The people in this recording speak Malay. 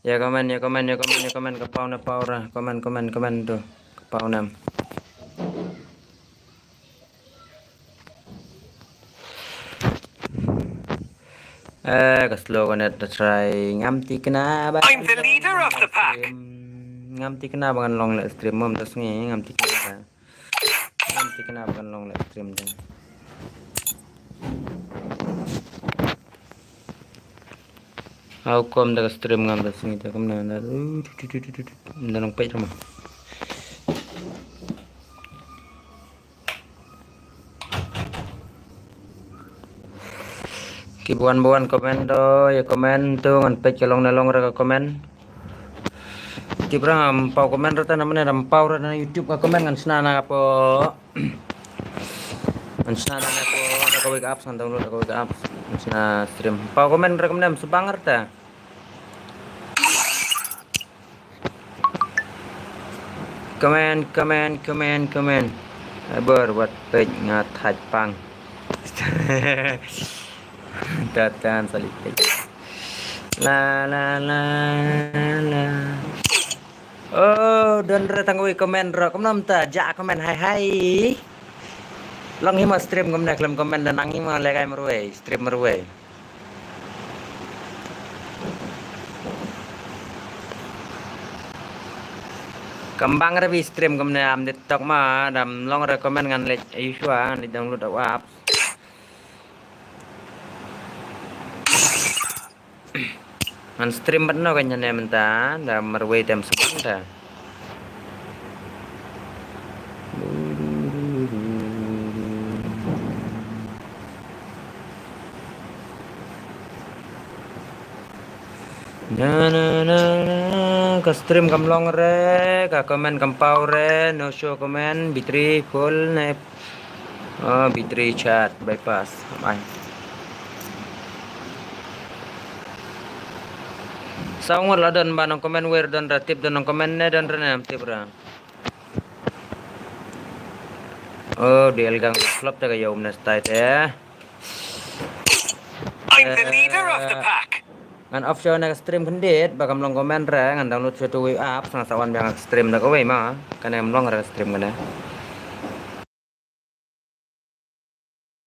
ya komen ke pau na pau ra komen tuh ke pau nam. Kaslo ko net try ngamti kena ba. I'm the leader of the pack. Ngamti kena bangan long live stream mom tas ngi ngamti kena. Ngamti kena bangan long live stream dan. How come the stream ngam tas ngi ta kom na nang pay ramah. Kibuan-buan komen do ya komen tuh ngan page long na long ra komen. Kibrang pau komen rata namanya rampau rata YouTube ka komen ngan snana po. Ngan snana po ka wake up san download ka wake up sna stream. Pau komen rekomendam sebangar ta. Komen. Ber buat page ngathaj pang. Datan salik. La. Oh, dan retangui komen ro komnom ta ja komen hai. Long hima stream komna klam komen dan angin ma lekai merwe stream merwe. Kembang revi stream komna am TikTok ma dam long re komen ngan lek Aishwa ngan di download apps. Ngan stream batno kanya ne menta dam merwe tem sebanta. Na ka stream kam long re ka komen kam pau re no show komen bitri full ne bitri chat bypass bye. Saungor la don banong komen wer don ratip don komen ne don renam tibra. Oh dielgang flop ta kayom na style ya. I'm the leader of the pack. Ngan offshore na stream kendit bakam long komen re ngan download suatu way up sang sawan yang stream na ko way ma kana long re stream kana